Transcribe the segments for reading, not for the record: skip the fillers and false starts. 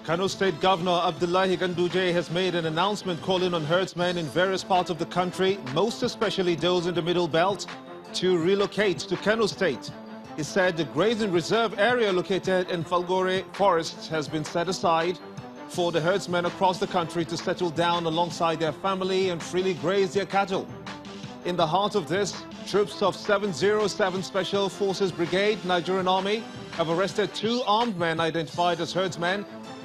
Kano State Governor Abdullahi Ganduje has made an announcement calling on herdsmen in various parts of the country, most especially those in the Middle Belt, to relocate to Kano State. He said the grazing reserve area located in Falgore Forest has been set aside for the herdsmen across the country to settle down alongside their family and freely graze their cattle. In the heart of this, troops of 707 Special Forces Brigade, Nigerian Army, have arrested 2 armed men identified as herdsmen.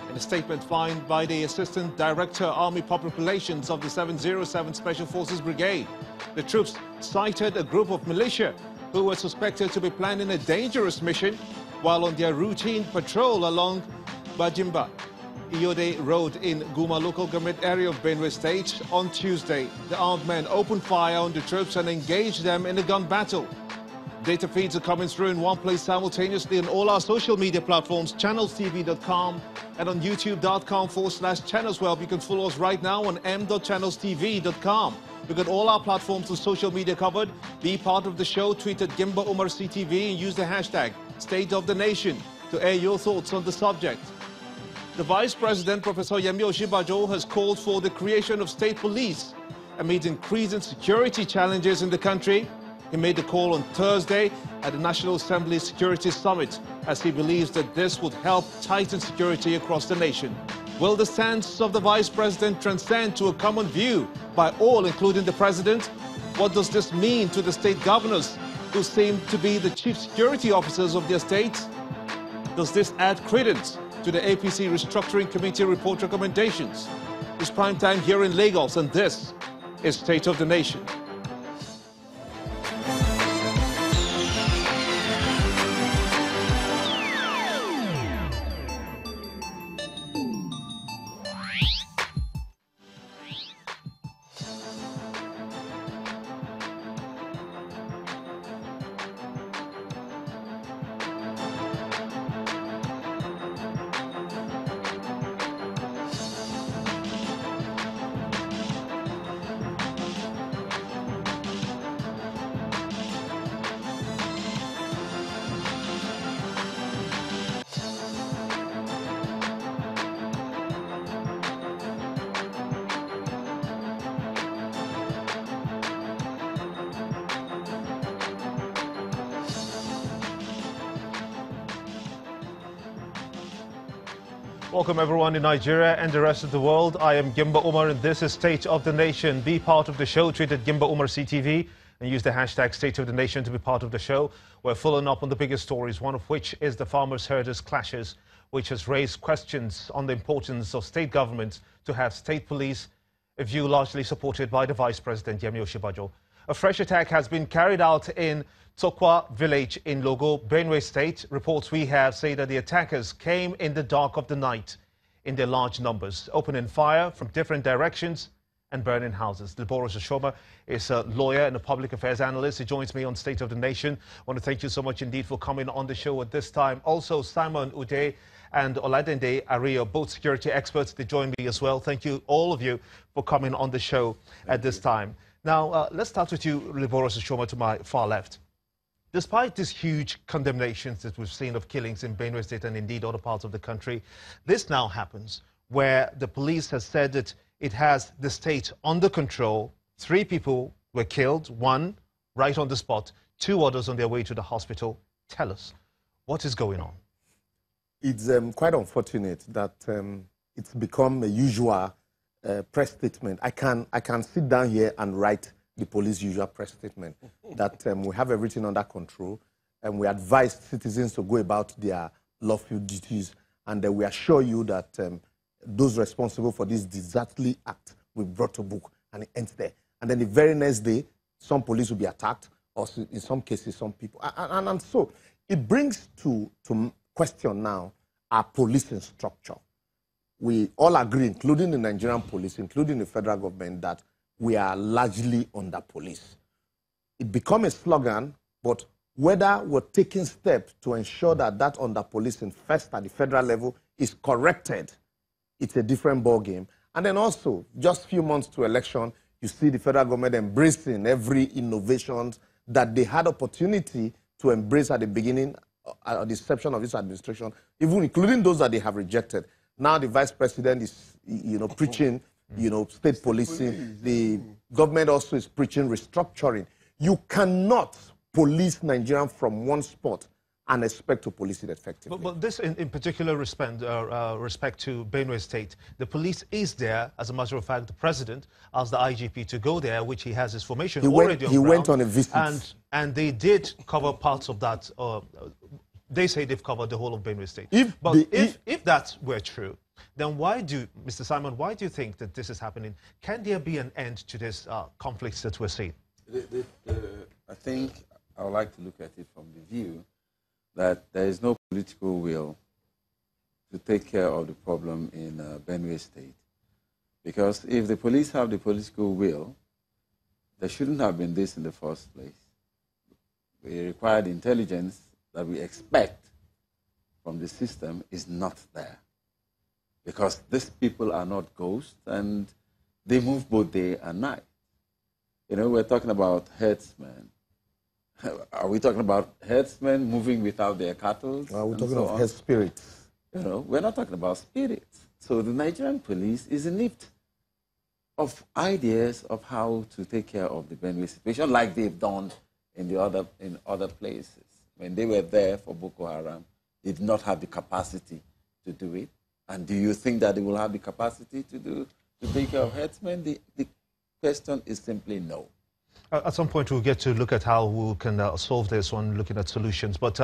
In a statement signed by the Assistant Director, Army Public Relations of the 707 Special Forces Brigade, the troops cited a group of militia who were suspected to be planning a dangerous mission while on their routine patrol along Bajimba Iyode Road in Guma local government area of Benue State. On Tuesday, the armed men opened fire on the troops and engaged them in a gun battle. Data feeds are coming through in one place simultaneously on all our social media platforms, channelstv.com and on youtube.com/channelswell. You can follow us right now on m.channelstv.com. We've got all our platforms and social media covered. Be part of the show. Tweet at Gimba Umar CTV and use the hashtag State of the Nation to air your thoughts on the subject. The Vice President, Professor Yemi Osinbajo, has called for the creation of state police amid increasing security challenges in the country. He made the call on Thursday at the National Assembly Security Summit, as he believes that this would help tighten security across the nation. Will the stance of the Vice President transcend to a common view by all, including the President? What does this mean to the state governors, who seem to be the chief security officers of their states? Does this add credence to the APC Restructuring Committee report recommendations? It's prime time here in Lagos, and this is State of the Nation. Welcome everyone in Nigeria and the rest of the world. I am Gimba Umar and this is State of the Nation. Be part of the show. Tweet at Gimba Umar CTV and use the hashtag State of the Nation to be part of the show. We're following up on the biggest stories, one of which is the farmers-herders clashes, which has raised questions on the importance of state governments to have state police, a view largely supported by the Vice President Yemi Osinbajo. A fresh attack has been carried out in Tokwa village in Logo, Benue State. Reports we have say that the attackers came in the dark of the night in their large numbers, opening fire from different directions and burning houses. Deborah Shoshoma is a lawyer and a public affairs analyst. He joins me on State of the Nation. I want to thank you so much indeed for coming on the show at this time. Also, Simon Ude and Oladende Ario, both security experts, they join me as well. Thank you, all of you, for coming on the show at this time. Now, let's start with you, Deborah Shoshoma, to my far left. Despite these huge condemnations that we've seen of killings in Benue State and indeed other parts of the country, this now happens where the police has said that it has the state under control. 3 people were killed, 1 right on the spot, 2 others on their way to the hospital. Tell us, what is going on? It's quite unfortunate that it's become a usual press statement. I can sit down here and write the police usual press statement that we have everything under control and we advise citizens to go about their lawful duties, and we assure you that those responsible for this disastrous act will be brought to book, and it ends there. And then the very next day, some police will be attacked, or in some cases, some people. And so it brings to question now our policing structure. We all agree, including the Nigerian police, including the federal government, that we are largely under-policed. It becomes a slogan, but whether we're taking steps to ensure that that under-policing first at the federal level is corrected, it's a different ballgame. And then also, just a few months to election, you see the federal government embracing every innovation that they had opportunity to embrace at the beginning, at the inception of this administration, even including those that they have rejected. Now the vice president is, preaching, state policing. The government also is preaching restructuring. You cannot police Nigerian from one spot and expect to police it effectively. But this in particular respect to Benue State, the police is there. As a matter of fact, the president asked the IGP to go there, which he has his formation already on ground. He went on a visit. And they did cover parts of that. They say they've covered the whole of Benue State. If that were true, then why do, Mr. Simon, why do you think that this is happening? Can there be an end to this conflicts that we're seeing? I think I would like to look at it from the view that there is no political will to take care of the problem in Benue State. Because if the police have the political will, there shouldn't have been this in the first place. The required intelligence that we expect from the system is not there. Because these people are not ghosts and they move both day and night. We're talking about herdsmen. Are we talking about herdsmen moving without their cattle? We're talking about herd spirits. We're not talking about spirits. So the Nigerian police is in need of ideas of how to take care of the Benue situation, like they've done in other places. When they were there for Boko Haram, they did not have the capacity to do it. And do you think that they will have the capacity to take care of herdsmen? The question is simply no. At some point, we'll get to look at how we can solve this one, looking at solutions. But